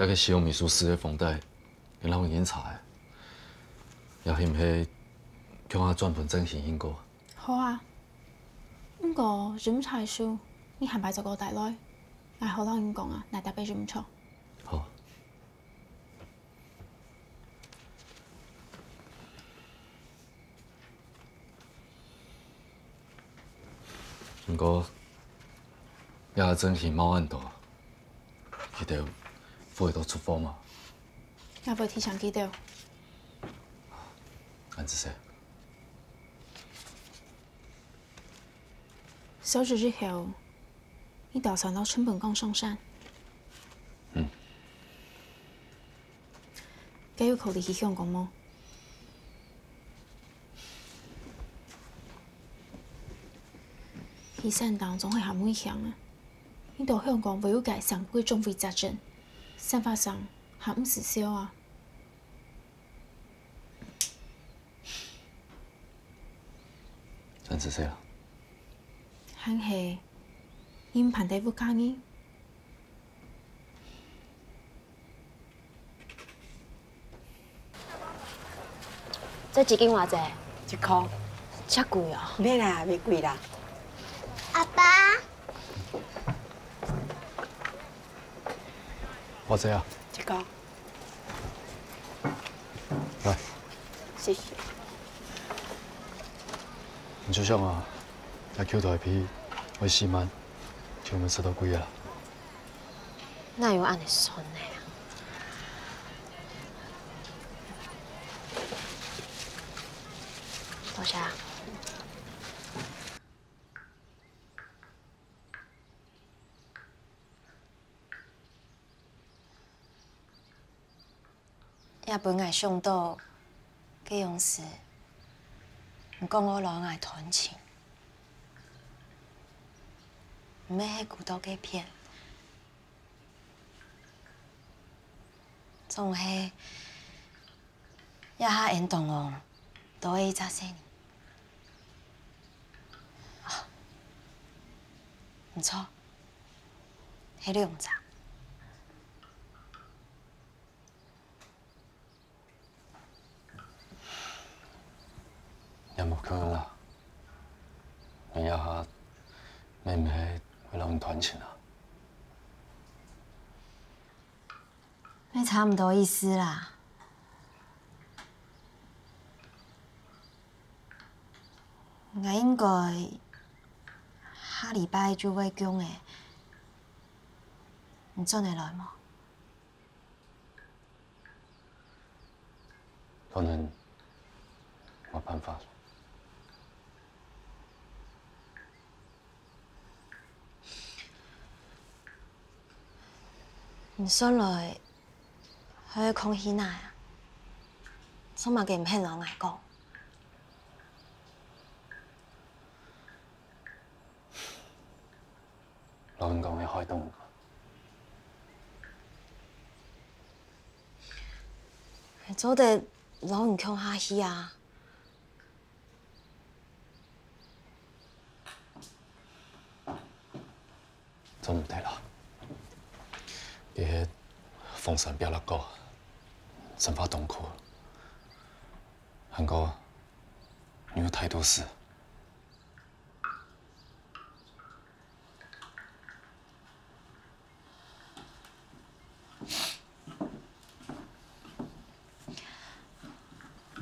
那个使用秘书室的房贷，因咱已经查的，也是毋是叫我转份真钱应过。好啊，不过检查书你限摆10个带来，我好老人讲啊，来台北检查。好。不过，也真是猫案大，记得不都出发嘛？要不要提前记到？安子说。收职之后，你打算到成本港上山？嗯。该有考虑去香港吗？去山当总会含危险啊！你到香港唯有改上贵重费杂症，散发上还唔是少啊？安子说啊。还是因盘地不介意？这一斤偌济？1块。遮贵哦。免啦，袂贵啦。阿爸，偌济啊？1块。来。谢谢。你就像啊，来 Q 台皮，为4万，就我们吃到贵啊。哪有安尼算的啊？多谢。也本爱上岛，计用时，毋讲我老爱团情，毋免迄古道计骗，总迄也哈缘同王，都会早些年。啊，毋错，迄你用咋？也无可能啦，人家哈妹妹会让人团情啊。那差不多意思啦。我应该下礼拜就会讲的，你转得来吗？可能没办法。你算来，还空虚哪呀？算嘛，给唔骗人来讲。老人讲的海动。做得老人强下去啊！真唔对啦。伊迄风扇表六个，生发痛苦，韩国你有太多事。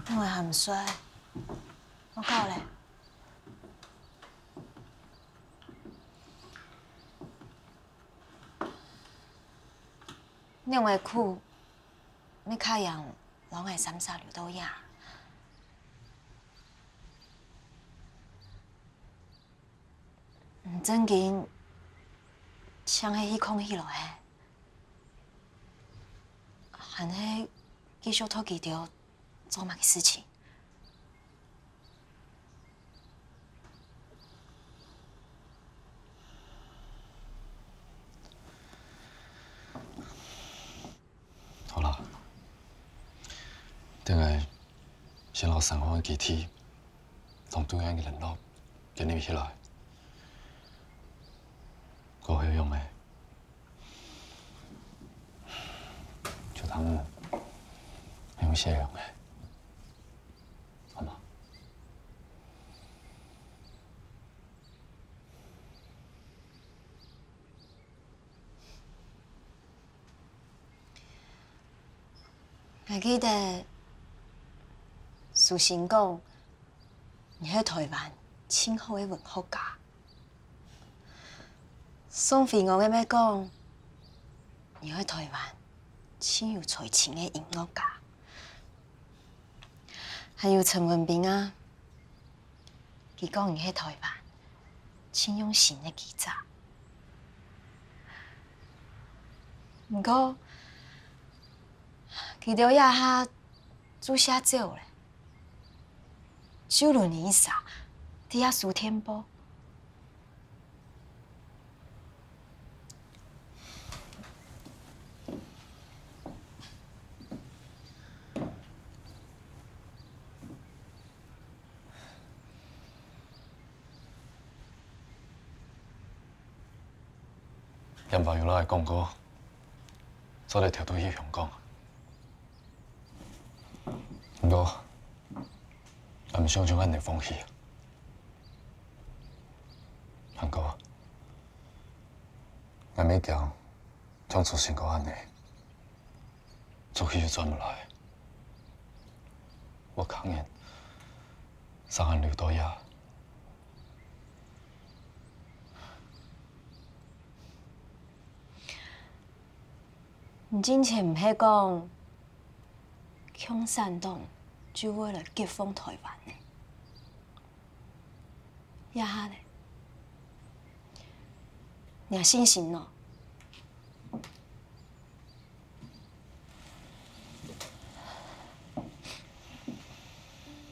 因为含水，我够咧。两个苦，你卡样拢会三煞流都呀。唔正经，像迄空气落诶，含迄继续拖记着做嘛个事情。好啦，等下先攞三方的机体，同对岸的联络建立起来，够有用的，通用写用的，好吗？我记得苏醒讲，你喺台湾清好嘅文学家。宋飞我嘅咩讲，你喺台湾清有才情嘅音乐家。还有陈文彬啊，佢讲你喺台湾清用心嘅记者。不过，佢哋也下做写照咧，就轮你啥，底下数天波。任朋友拉嚟讲过，所以调到去香港。不过，我唔想将咱哋放弃。不过，我每讲将出成个安尼，出去就转唔来。我抗言，三安留到遐。你之前唔係講共產黨就為了解放台灣呢？一下咧，你有信心咯？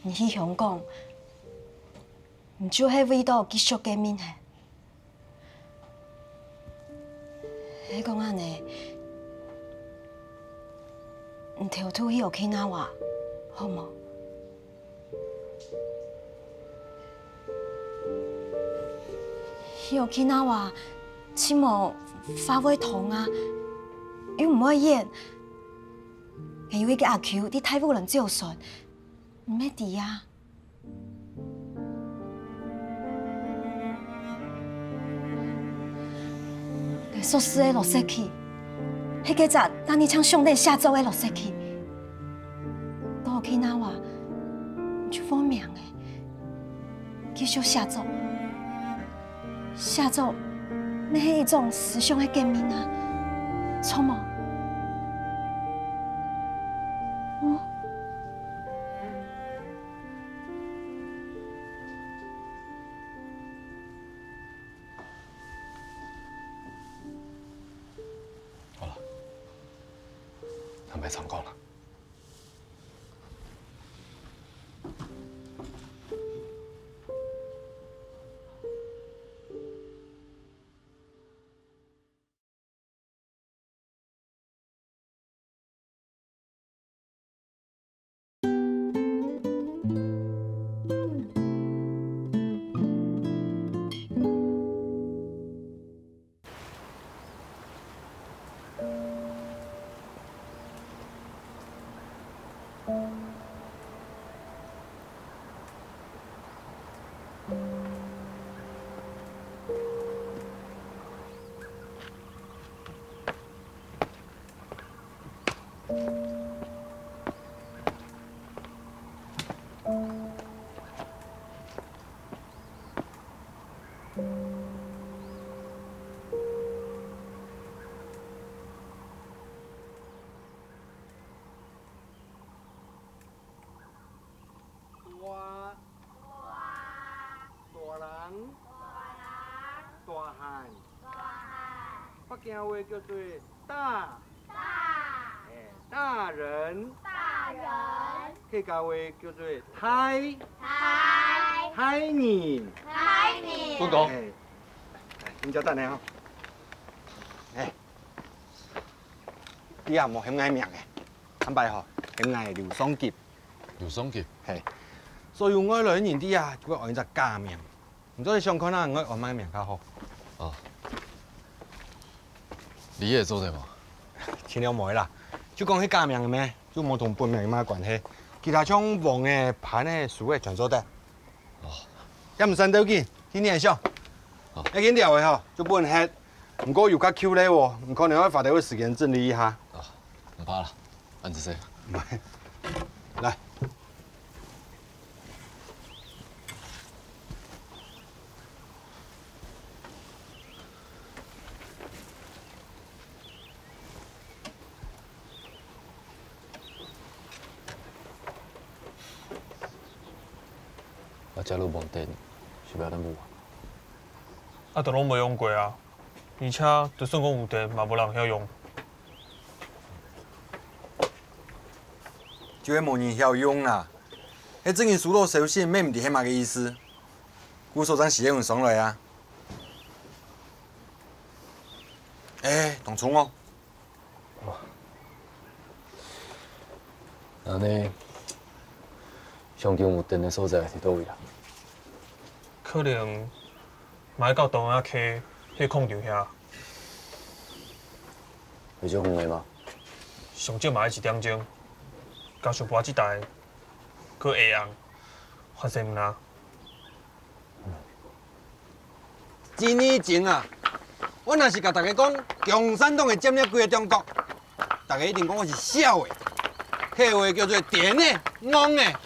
你去香港，唔就係為到繼續革命嘅？你講安尼？唔跳脱去沖縄話，好冇？去沖縄話，似冇發威糖啊，又唔可以演。還有一個阿 Q，啲泰國人招信，唔咩啲啊？個蘇斯嘅落石去。迄個只當你唱上帝下晝的落石去，到去那話就方便嘅，繼續下晝，下晝，那係一種思想的革命啊，錯冇？别参讲了。福建话叫做大，大人，客家话叫做太人，官公，你就等下吼。你也无嫌爱命嘅，坦白吼，嫌爱刘双吉。刘双吉，系，所以我来年底啊，就要换只假名，唔知你想看哪，我换乜名较好？哦。你也做对吗？尽量袂啦，就讲迄假名的咩，就无同本名有啥关系。其他像王的、潘的、苏的全做得。哦，也唔使着急，去念上。哦，要紧调的吼，就本黑。不过有较 Q 咧喎，唔可能要法条的时间整理一下。啊，唔怕啦，按这些。唔系，来。 我加入网店，是要咱母啊。啊，都拢未用过啊，而且就算讲有电，嘛无人晓用。就迄无人晓用啦，迄整个输入手信，免毋伫迄嘛个意思。古所长是迄份送来啊。同村哦。安尼，上近有电的所在伫倒位啊？可能买到东亚溪迄矿场遐，会少远的吗？上少嘛要1点钟。加上跋即台，搁下阳，发生啦。2年前啊，我若是甲大家讲共产党会占领规个中国，大家一定讲我是笑的。迄话叫做电的、懵的。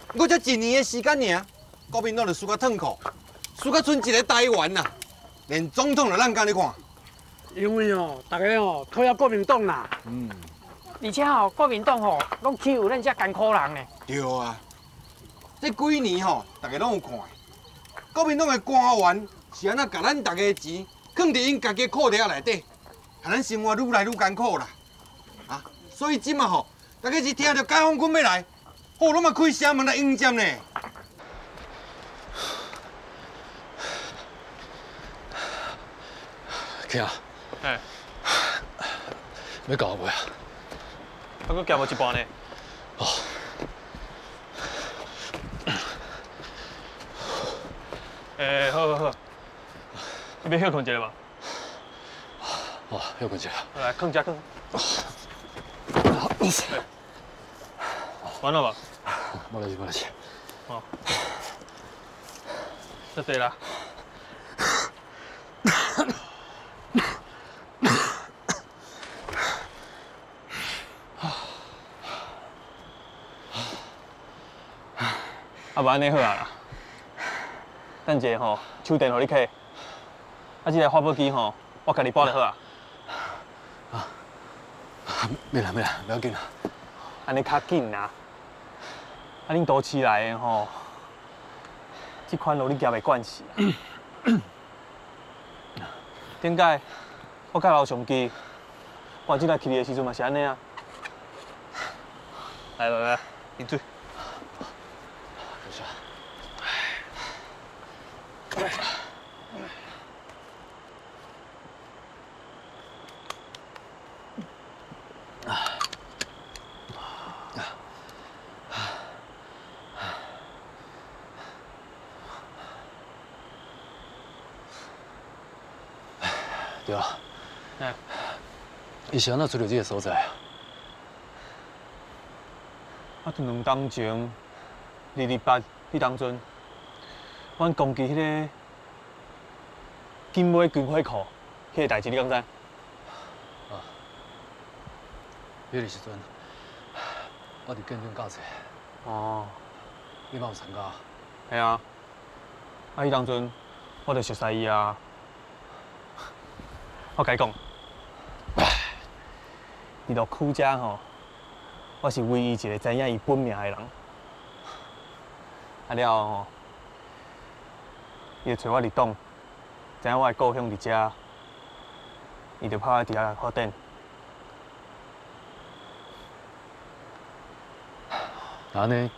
不过才1年的时间尔，国民党就输甲脱裤，输甲剩一个台湾啦，连总统都咱家咧看。因为哦，大家哦讨厌国民党啦。而且哦，国民党吼，拢欺负咱遮艰苦人呢。对啊，这几年吼，大家拢有看的。国民党的官员是安怎甲咱大家的钱放伫因家己裤袋内底，害咱生活愈来愈艰苦啦。啊，所以即马吼，大家是听到解放军要来，好，拢嘛开城门来迎接呢。兄啊，嘿，要到未啊？还佫行无一半呢。哦。好，你要休困一下嘛？哦，休困一下。来，放遮放。完了吧？没代志。哦，这对啦。啊，无安尼好啊啦。等下吼，手电互你开。啊，这台发报机吼，我家己拨就好啊。免啦，不要紧啦。安尼较紧啦。啊，恁都市来的吼，这款路你行袂惯势啊。顶届我甲老上机，我进来去你的时阵嘛是安尼啊。来，啉水。对啊。伊是安怎找到这个所在啊？啊，就2当前，228迄当阵，阮攻击迄个金尾军火库，迄个代志你敢知？啊，迄个时阵，我伫建中教册。哦，你嘛有参加？系啊。啊，迄当阵我就熟悉伊啊。我甲你讲，伫落区遮吼，我是唯一一个知影伊本名的人。啊了后吼，伊就找我入党，知影我的故乡伫遮，伊就拍我伫遐发电。安尼，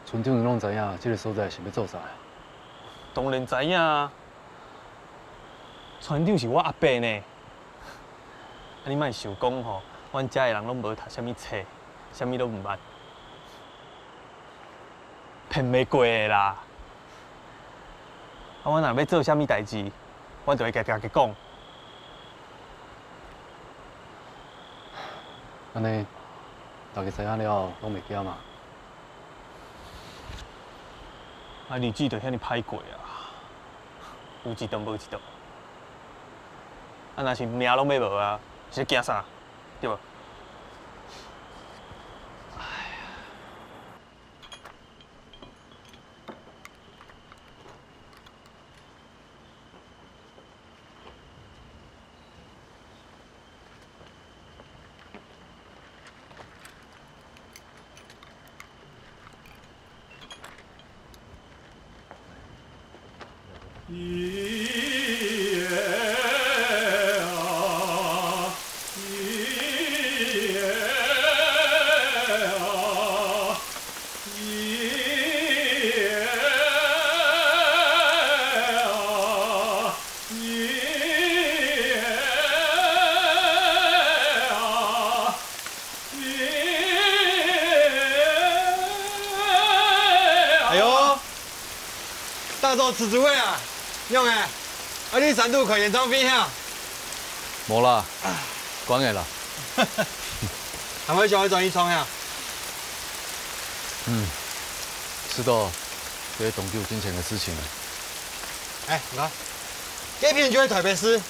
村长拢知影这个所在是要做啥？当然知影啊。村长是我阿伯呢，啊你莫想讲吼，阮遮的人拢无读啥物册，啥物都毋捌，骗袂过的啦。啊，阮若要做啥物代志，阮就会家己讲。安尼，大家知影了，拢袂惊嘛？啊，日子就遐尼歹过啊，有一顿无一顿。啊，若是命拢要无啊，是惊啥？对无？哎呦，大洲吃猪会啊，用诶，啊你三度看演唱片哈？无啦，关个啦。还会想去转一创呀？知道这些董救金钱的事情了。哎，你看，这片就在台北市，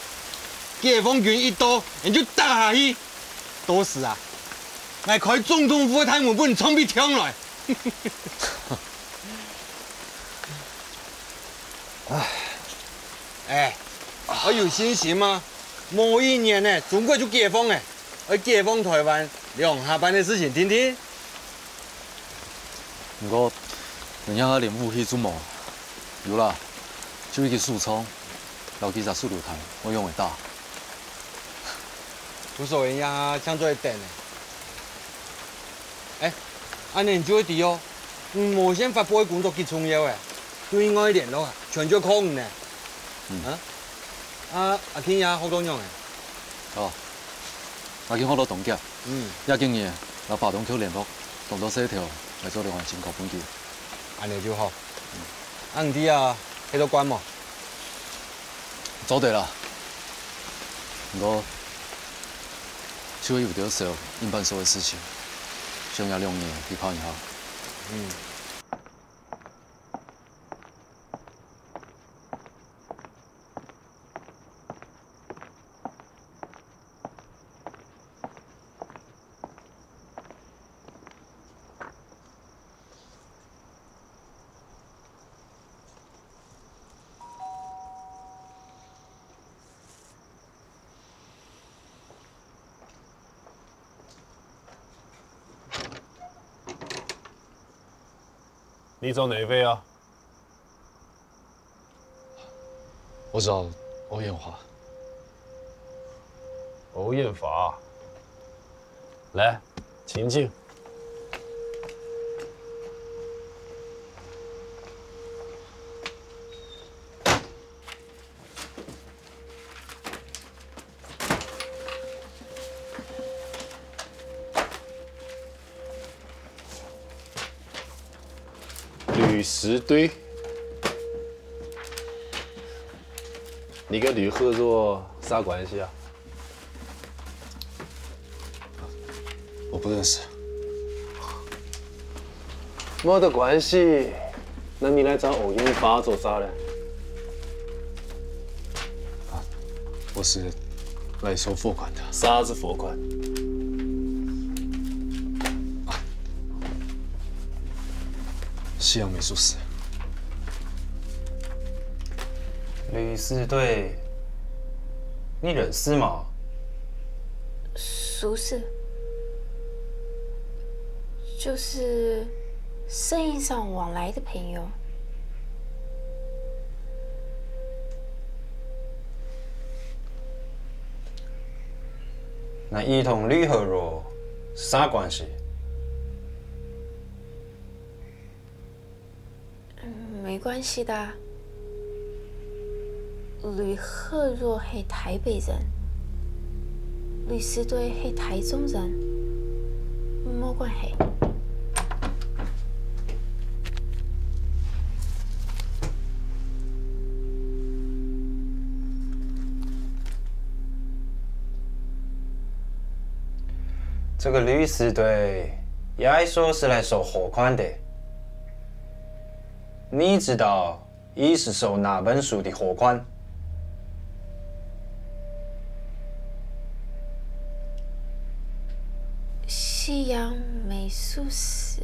解放军一到，人就打下去，多死啊！来开总统府的台门不能冲比冲来。哎，我有信心吗？某一年呢，中国就解放哎，而解放台湾两下班的事情，听听。不过，人家连武器都无，有啦，就一支树冲，留几只树榴弹，我用会大。无所谓呀，抢做一点呢。哎，安尼就会知哦，无先发布的工作极重要诶，对外联络啊，全球空呢。阿天也好多样诶。哦，我见好多同业，也经验，拿大东区联络，动作协调来做两岸情况本地。安尼就好。红弟啊，迄个关嘛？走对啦。不过，就会有点少应办所的事情，想要2年去跑一下。你找哪位啊？我找欧艳华。欧艳华，来，请进。吕石堆，你跟吕赫若啥关系啊？我不认识。没得关系，那你来找欧艳华做啥呢？我是来收货款的。啥子货款？西洋美术史。吕四队，你认识吗？熟识，就是生意上往来的朋友。那你同吕和若啥关系？没关系的。吕赫若是台北人，吕四队是台中人，没关系。这个律师队也爱说是来收货款的。你知道伊是收哪本书的货款？西洋美术史。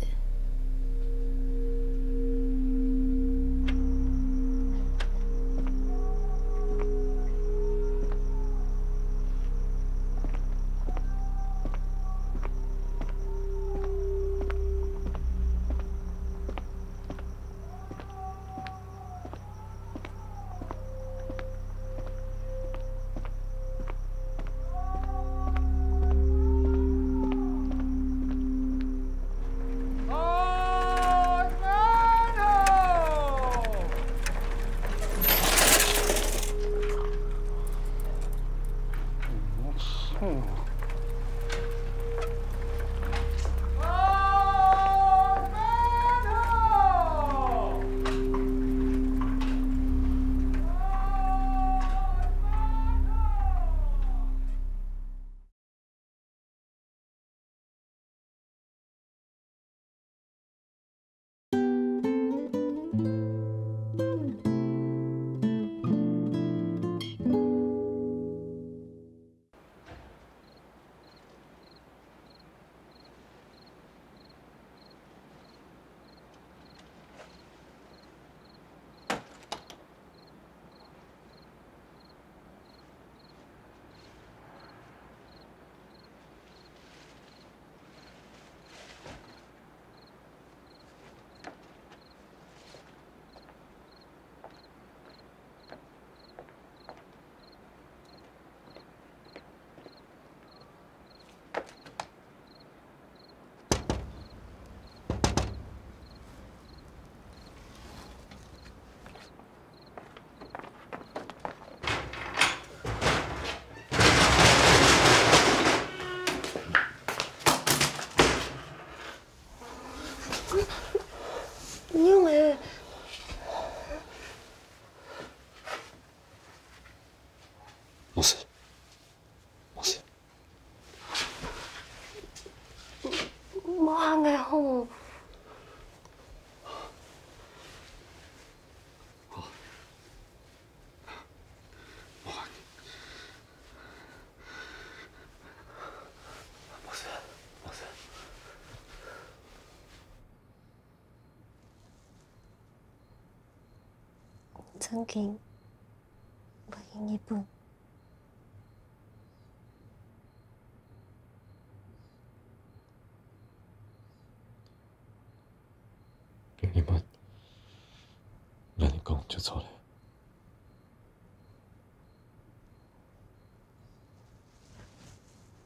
因为没事，没事。无行的吼。曾经我去日本，跟你们，让你讲就错了。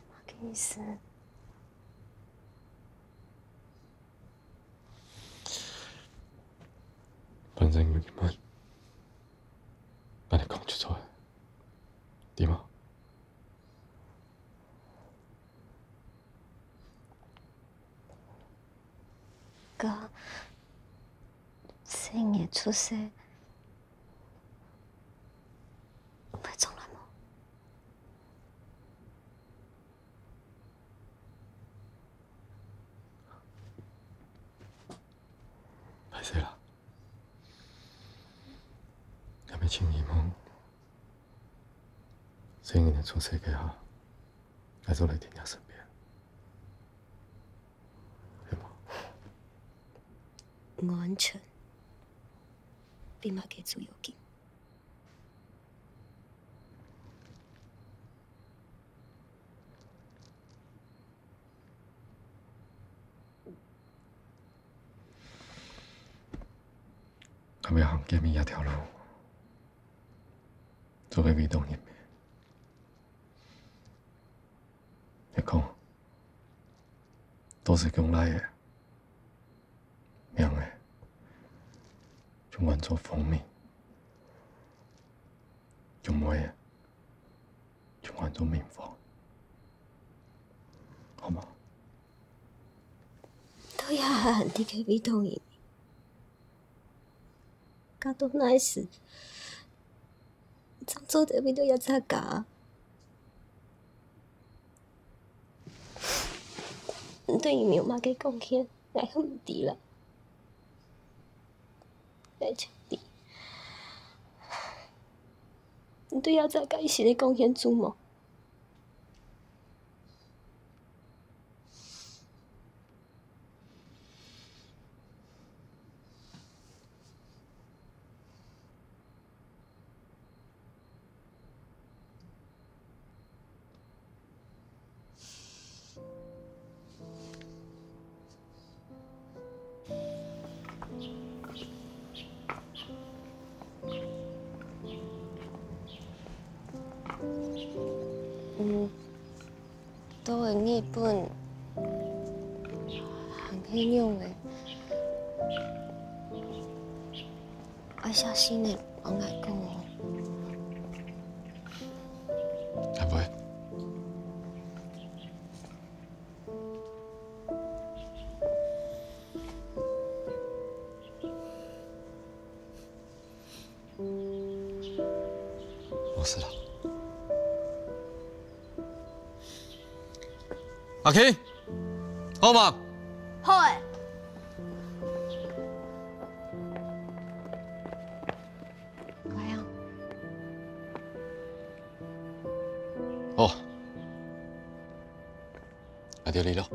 我的意思，反正有你们。把你讲出来，对吗？哥，生日出世，会从来冇。歹势啦。还没请你们，生日的出世嘅下，来做你爹娘身边，对吗？安全比马给主要紧。还没行见面一条路。做个运动员，一讲都是将来的，命的，就换做风味；就梅的，就换做民风，好吗？都要喊你个运动员，搞到那时。怎做得比都要咋搞？你对伊妈嘅贡献，我很唔知啦。来请你，你对阿仔甲伊是咧贡献做梦。都会日本很迄样的，爱小心的往来讲哦。阿妹，没事了。阿 K， 好吗？好诶。乖啊。哦，那就离了。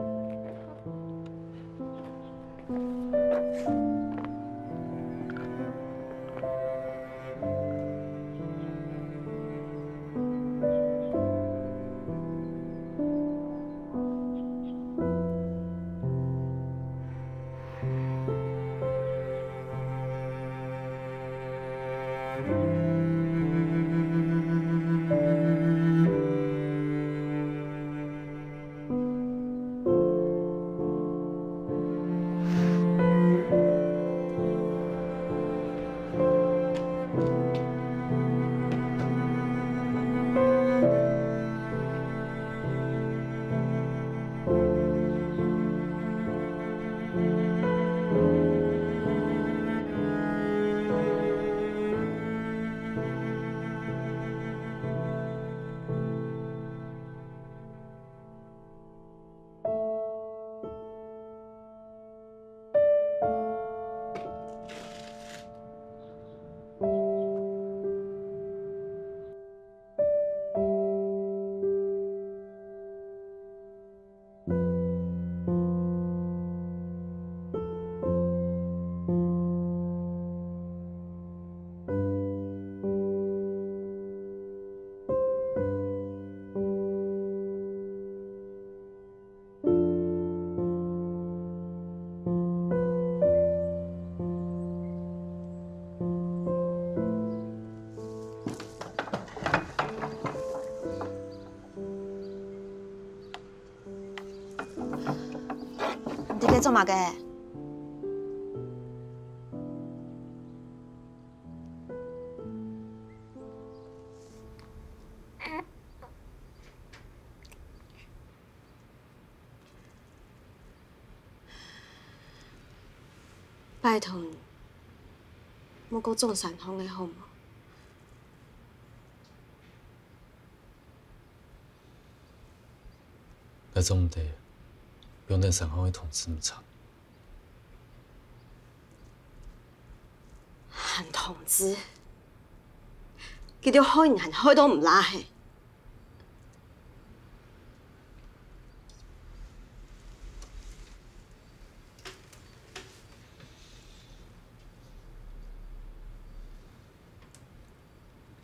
你在做嘛个？拜托你，莫搁种山风的好吗？来种地，不用等上方的统治那么长。喊通知，佢哋開人開都唔拉嘿。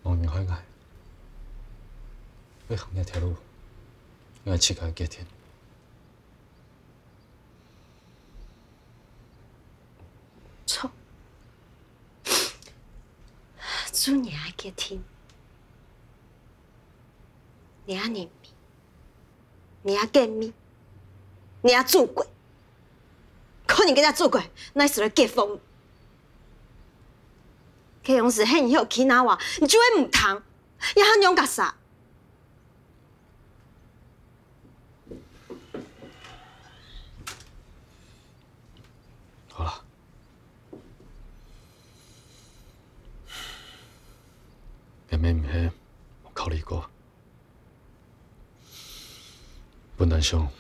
望人海外，要行那条路，要起个隔天。错，做你爱给听，你爱念咪，你爱见咪，你爱做鬼，可能给他做鬼，那是来结婚。可用是很有气那话，你就会唔通，也很勇敢啥？好了，妹妹唔系我考虑过，本来想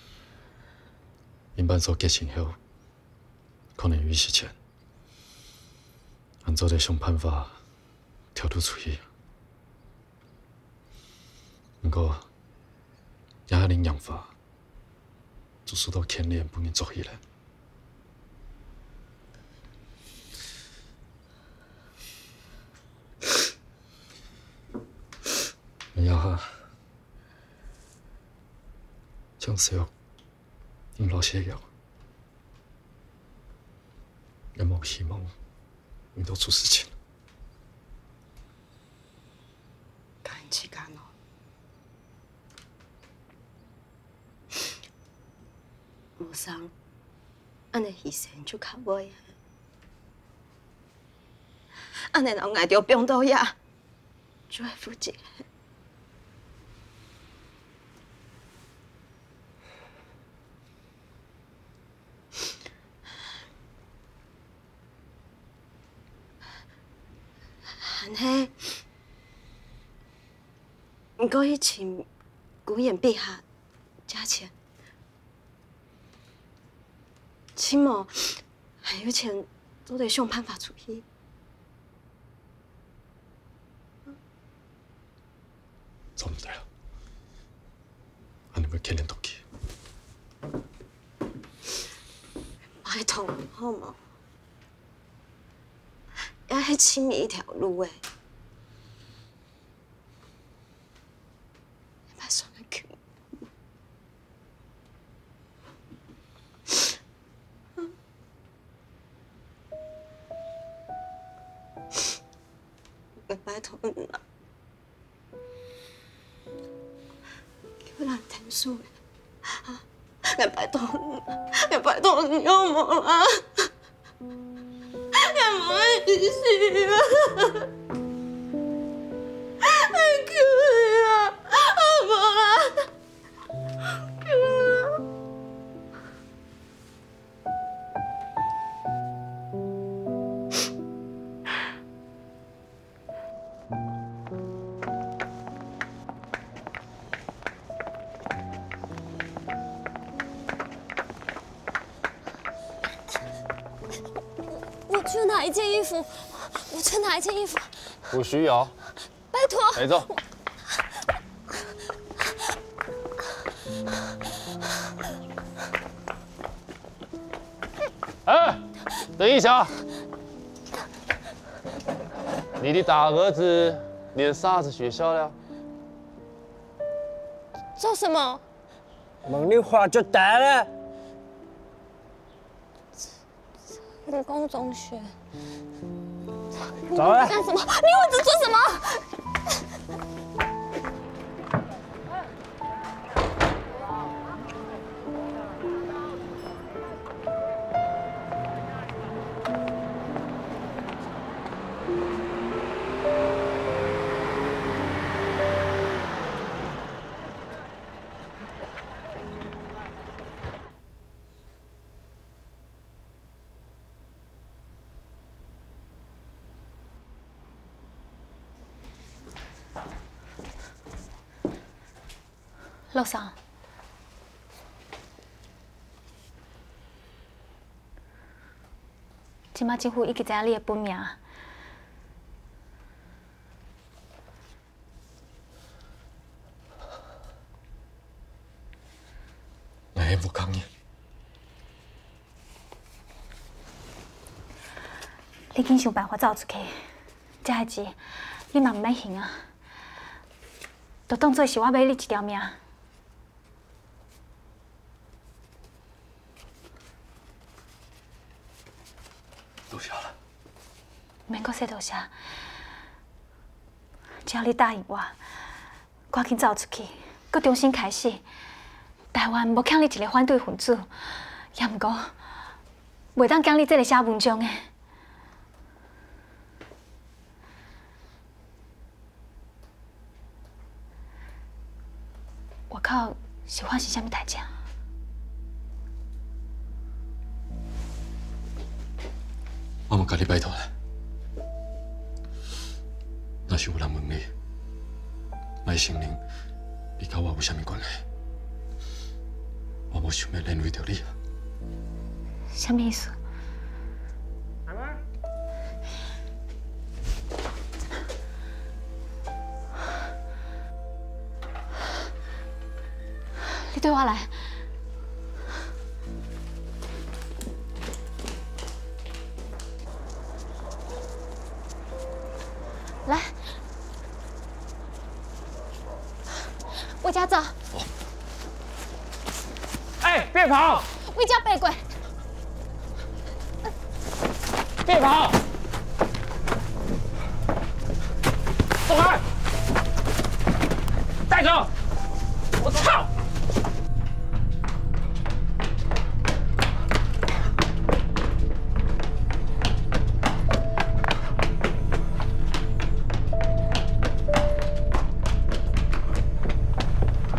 因办所结成后，可能有意识前，俺做得想办法跳脱出去。不过，也能养法，就受到牵连，不愿做起来。然后，将小用老些药，也冇希望遇到出事情。干起干哦。无伤，安尼牺牲就较袂啊。安尼若挨着病毒呀，就会负责。安尼，毋过迄群古眼陛下加钱。起码还有钱，都得想办法出去。做唔对啦，俺哋要牵连到去。拜托，好冇？也迄亲密一条路诶，你别算了去。拜托你啦，叫人听书的，啊！我拜托你，我拜托你好冇啦，我冇意思啊，求你啦，好冇啦，求你。我去拿一件衣服，我去拿一件衣服。不需要。拜托。来走。哎，等一下！你的大儿子念啥子学校了？做什么？问你话就答了。理工中学。走啊！干什么？你问这做什么？陆桑，即马政府已经知影你的本名。我也不讲你。你紧想办法走出去，这代志你嘛唔免行啊，就当做是我买你一条命。多谢了。免阁说多谢，只要你答应我，赶紧走出去，阁重新开始。台湾无欠你一个反对分子，也毋过袂当讲你这个写文章的。外口是发生啥物代志？我嘛甲你拜托了，若是有人问你，莫承认你甲我有啥物关系，我无想要连累着你。什么意思？你对我来。来，回家走。哎，别跑！回家背过。别跑！走开！带走！我操！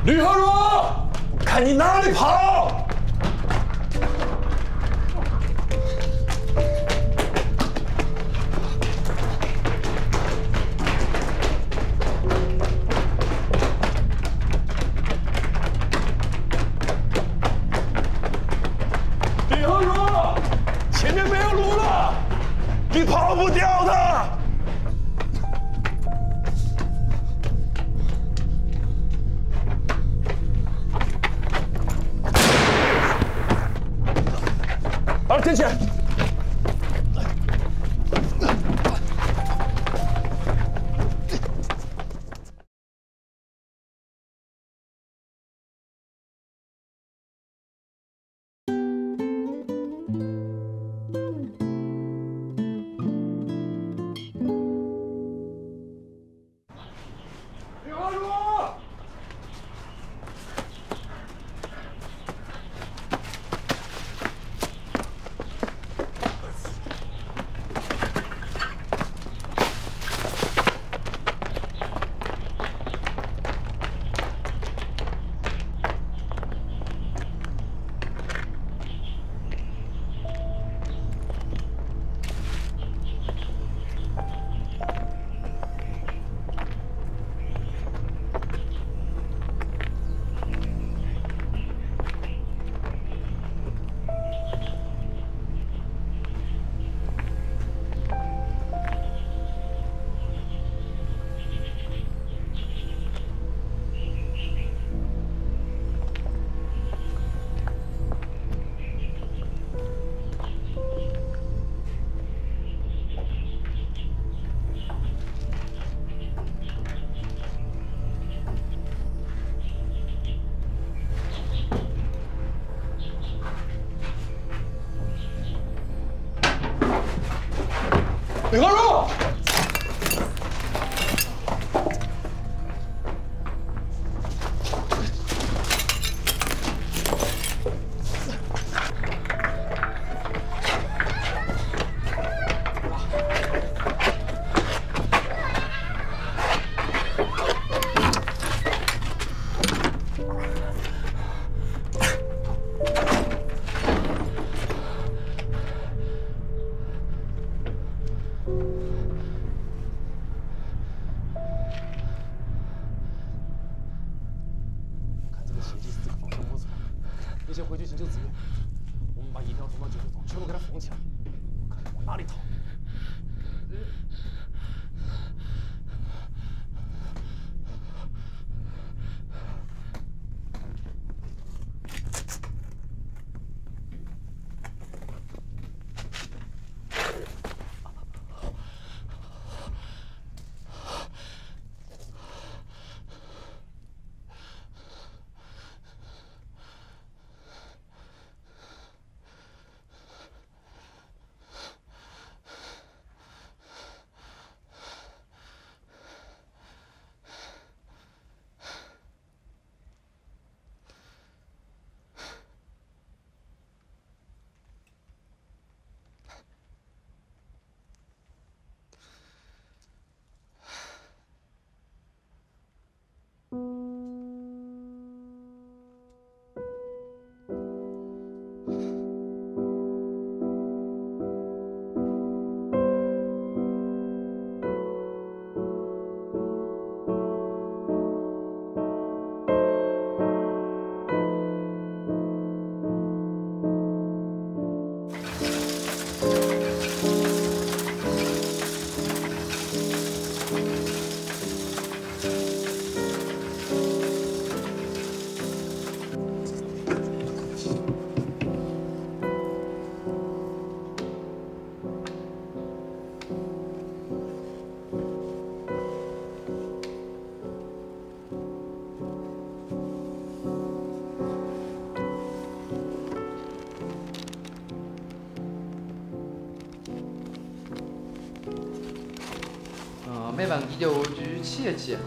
吕和如，看你哪里跑！吕和如，前面没有路了，你跑不掉的。 好，站起来！吕和如。 吕和如，你先回去请救子夜，我们把一条通到救护筒全部给他封起来，看他往哪里逃。没忘记着去吃一吃。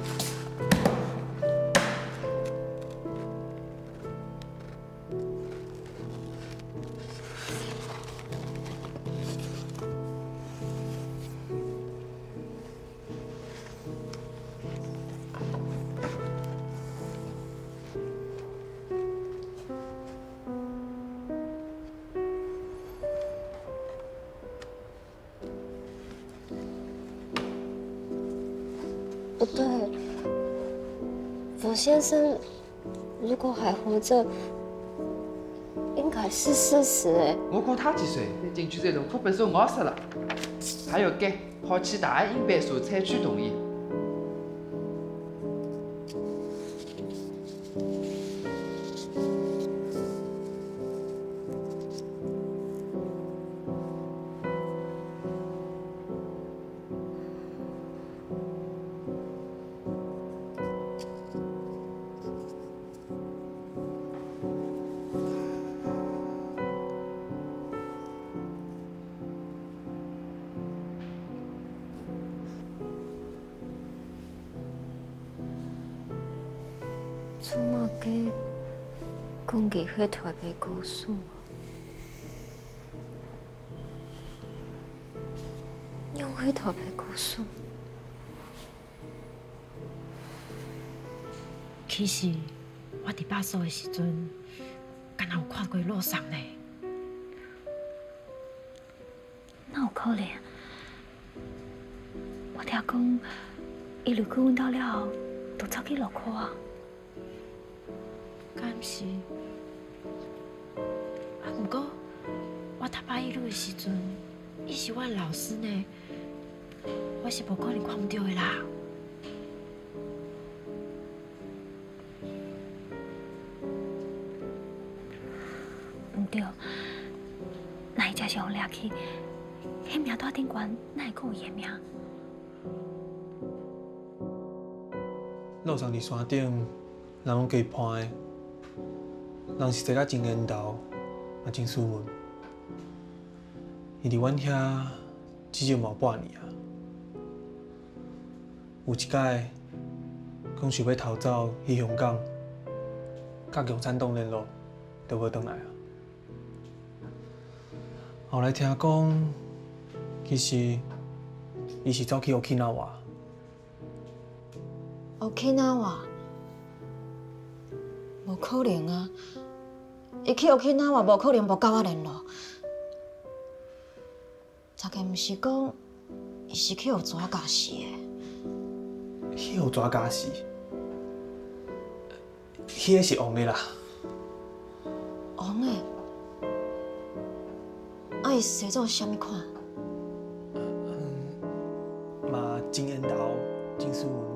不对，佛先生如果还活着，应该是40哎。我看他几岁，进去这种课本书熬死了，还有给好期大英版书采取同意。做嘛给讲起迄台北故事？用迄台北故事？其实我伫巴蜀的时阵，敢若有看过路上呢。哪有可能？我听讲，伊入去阮兜了后，就走去路口啊。敢是？啊，不过我读八一路的时阵，伊是阮老师呢，我是无可能看唔到的啦。唔对，那伊真是互掠去，迄名大顶悬，哪会阁有伊的名？路上伫山顶，人拢加攀的，人是坐甲真缘投，嘛真斯文。伊伫阮遐至少嘛有半年啊。有一届，讲想要逃走去香港，甲共产党联络，就无转来啊。后来听讲，其实伊是走去沖縄。Okinawa， 无可能啊！伊去Okinawa，无可能无甲我联络。大概毋是讲，伊是去互蛇咬死的。去互蛇咬死？迄个是王的啦。王的？啊，伊洗做啥物款？嘛真缘投，真斯文。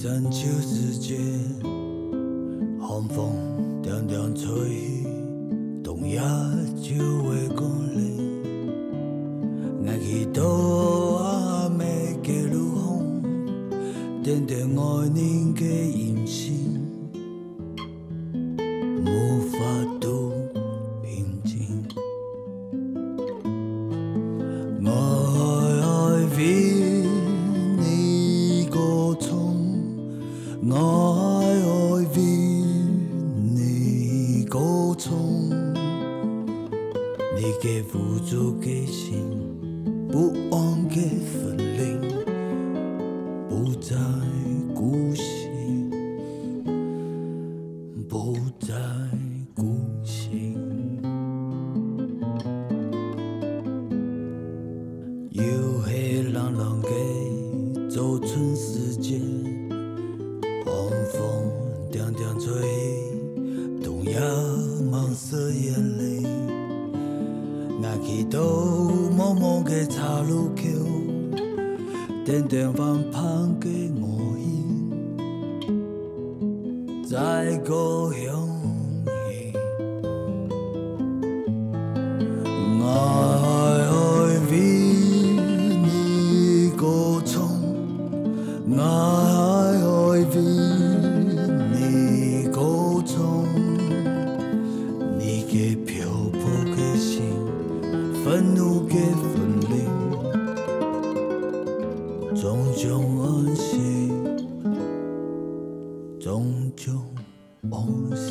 山丘之间，寒风凉凉吹，冬夜就会降临。我祈祷阿妹嘅路风，点点爱人嘅音信，无法度平静。我爱为你歌唱，我爱为你歌唱，你嘅付出嘅心，不安嘅分离，不再孤行，不再孤行。又是冷冷的早春时节，寒风凉凉吹，冬夜芒色眼泪。我祈祷茫茫的岔路口，点点湾畔的我影，在故乡里。我爱为你歌唱，我爱为你歌唱，你嘅漂泊嘅心，愤怒嘅分离，终将安息，终将安息。